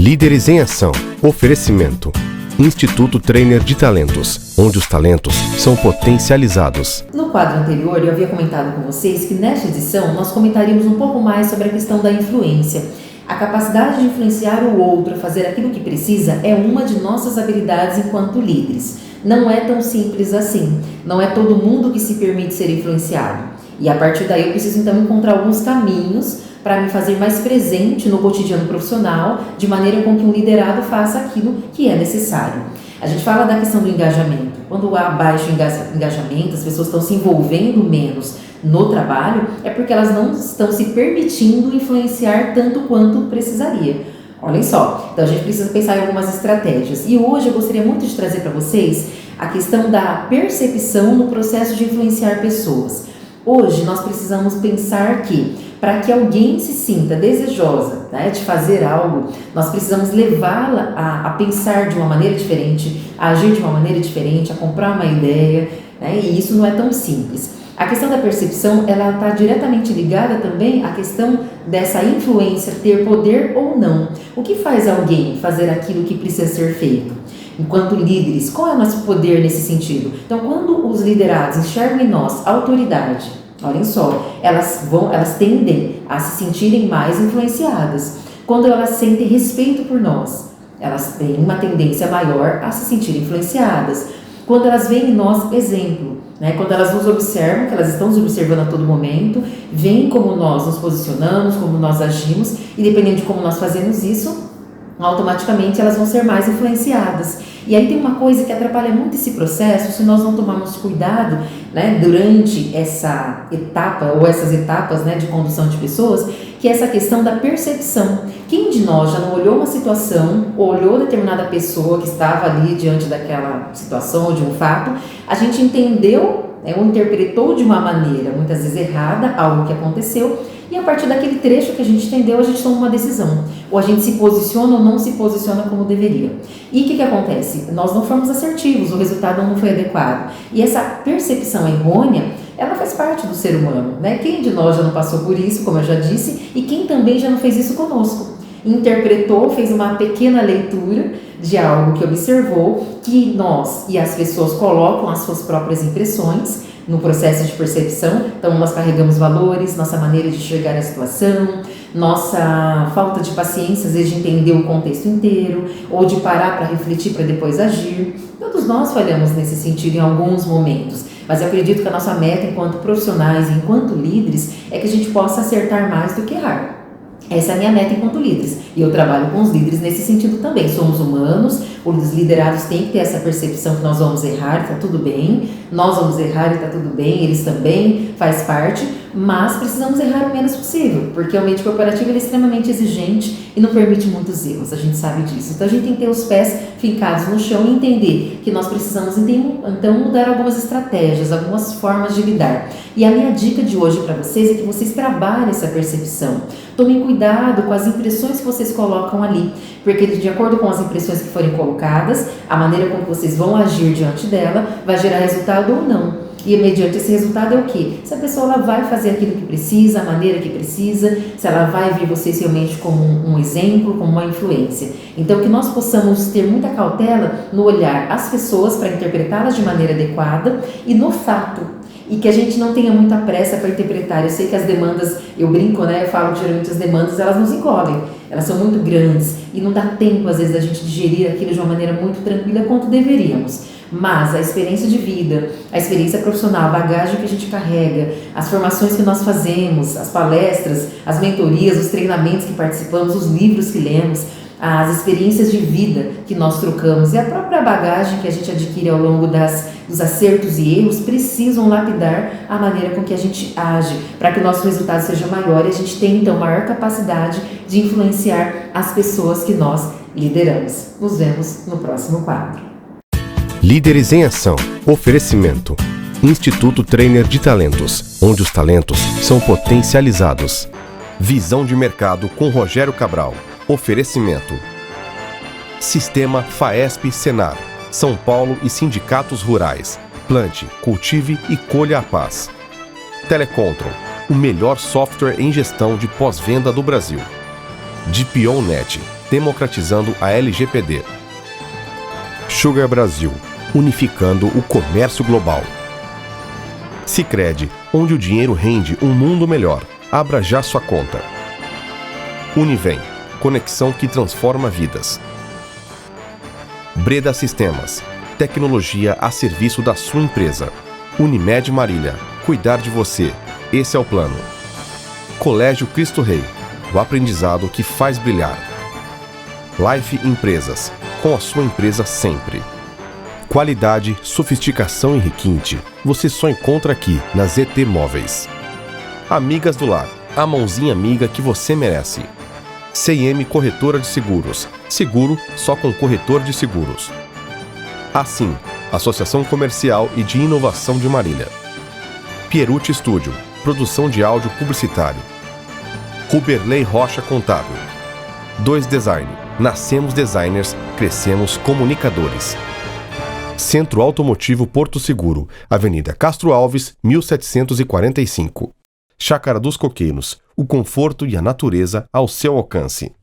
Líderes em Ação. Oferecimento. Instituto Trainer de Talentos, onde os talentos são potencializados. No quadro anterior, eu havia comentado com vocês que nesta edição nós comentaríamos um pouco mais sobre a questão da influência. A capacidade de influenciar o outro a fazer aquilo que precisa é uma de nossas habilidades enquanto líderes. Não é tão simples assim. Não é todo mundo que se permite ser influenciado. E a partir daí eu preciso então encontrar alguns caminhos para me fazer mais presente no cotidiano profissional, de maneira com que um liderado faça aquilo que é necessário. A gente fala da questão do engajamento. Quando há baixo engajamento, as pessoas estão se envolvendo menos no trabalho, é porque elas não estão se permitindo influenciar tanto quanto precisaria. Olhem só, então a gente precisa pensar em algumas estratégias. E hoje eu gostaria muito de trazer para vocês a questão da percepção no processo de influenciar pessoas. Hoje nós precisamos pensar que, para que alguém se sinta desejosa, né, de fazer algo, nós precisamos levá-la a pensar de uma maneira diferente, a agir de uma maneira diferente, a comprar uma ideia, né, e isso não é tão simples. A questão da percepção, ela está diretamente ligada também à questão dessa influência ter poder ou não. O que faz alguém fazer aquilo que precisa ser feito? Enquanto líderes, qual é o nosso poder nesse sentido? Então, quando os liderados enxergam em nós autoridade, olhem só, elas tendem a se sentirem mais influenciadas. Quando elas sentem respeito por nós, elas têm uma tendência maior a se sentir influenciadas. Quando elas veem em nós exemplo, né? Quando elas nos observam, que elas estão nos observando a todo momento, veem como nós nos posicionamos, como nós agimos, e dependendo de como nós fazemos isso, automaticamente elas vão ser mais influenciadas. E aí tem uma coisa que atrapalha muito esse processo, se nós não tomarmos cuidado, né, durante essa etapa ou essas etapas, né, de condução de pessoas, que é essa questão da percepção. Quem de nós já não olhou uma situação, ou olhou determinada pessoa que estava ali diante daquela situação ou de um fato, a gente entendeu, ou interpretou de uma maneira muitas vezes errada algo que aconteceu, e a partir daquele trecho que a gente entendeu, a gente toma uma decisão. Ou a gente se posiciona ou não se posiciona como deveria. E o que acontece? Nós não fomos assertivos, o resultado não foi adequado. E essa percepção errônea, ela faz parte do ser humano, né? Quem de nós já não passou por isso, como eu já disse, e quem também já não fez isso conosco? Interpretou, fez uma pequena leitura de algo que observou, que nós e as pessoas colocam as suas próprias impressões no processo de percepção. Então nós carregamos valores, nossa maneira de enxergar a situação, nossa falta de paciência, às vezes de entender o contexto inteiro, ou de parar para refletir para depois agir. Todos nós falhamos nesse sentido em alguns momentos, mas eu acredito que a nossa meta enquanto profissionais, enquanto líderes, é que a gente possa acertar mais do que errar. Essa é a minha meta enquanto líderes, e eu trabalho com os líderes nesse sentido também. Somos humanos, os liderados têm que ter essa percepção que nós vamos errar, está tudo bem, nós vamos errar e está tudo bem, eles também, faz parte, mas precisamos errar o menos possível, porque o ambiente corporativo é extremamente exigente e não permite muitos erros, a gente sabe disso. Então a gente tem que ter os pés fincados no chão e entender que nós precisamos então mudar algumas estratégias, algumas formas de lidar. E a minha dica de hoje para vocês é que vocês trabalhem essa percepção. Tomem cuidado com as impressões que vocês colocam ali, porque de acordo com as impressões que forem colocadas, a maneira como vocês vão agir diante dela vai gerar resultado ou não. E mediante esse resultado é o quê? Se a pessoa ela vai fazer aquilo que precisa, a maneira que precisa, se ela vai ver vocês realmente como um exemplo, como uma influência. Então que nós possamos ter muita cautela no olhar as pessoas para interpretá-las de maneira adequada e no fato. E que a gente não tenha muita pressa para interpretar. Eu sei que as demandas, eu brinco, né? Eu falo que geralmente as demandas, elas nos encobrem. Elas são muito grandes e não dá tempo, às vezes, da gente digerir aquilo de uma maneira muito tranquila quanto deveríamos. Mas a experiência de vida, a experiência profissional, a bagagem que a gente carrega, as formações que nós fazemos, as palestras, as mentorias, os treinamentos que participamos, os livros que lemos, as experiências de vida que nós trocamos e a própria bagagem que a gente adquire ao longo dos acertos e erros precisam lapidar a maneira com que a gente age para que o nosso resultado seja maior e a gente tenha então maior capacidade de influenciar as pessoas que nós lideramos. Nos vemos no próximo quadro. Líderes em Ação. Oferecimento. Instituto Trainer de Talentos, onde os talentos são potencializados. Visão de mercado com Rogério Cabral. Oferecimento. Sistema Faesp-Senar, São Paulo e sindicatos rurais. Plante, cultive e colha a paz. Telecontrol, o melhor software em gestão de pós-venda do Brasil. DPOnet, democratizando a LGPD. Sugar Brasil, unificando o comércio global. Sicredi, onde o dinheiro rende um mundo melhor. Abra já sua conta. Univem, conexão que transforma vidas. Breda Sistemas, tecnologia a serviço da sua empresa. Unimed Marília, cuidar de você, esse é o plano. Colégio Cristo Rei, o aprendizado que faz brilhar. Life Empresas, com a sua empresa sempre. Qualidade, sofisticação e requinte, você só encontra aqui na ZT Móveis. Amigas do Lar, a mãozinha amiga que você merece. CM Corretora de Seguros, seguro só com corretor de seguros. Assim, Associação Comercial e de Inovação de Marília. Pierucci Studio, produção de áudio publicitário. Ruberley Rocha Contábil. 2 Design, nascemos designers, crescemos comunicadores. Centro Automotivo Porto Seguro, Avenida Castro Alves, 1745. Chácara dos Coqueiros, o conforto e a natureza ao seu alcance.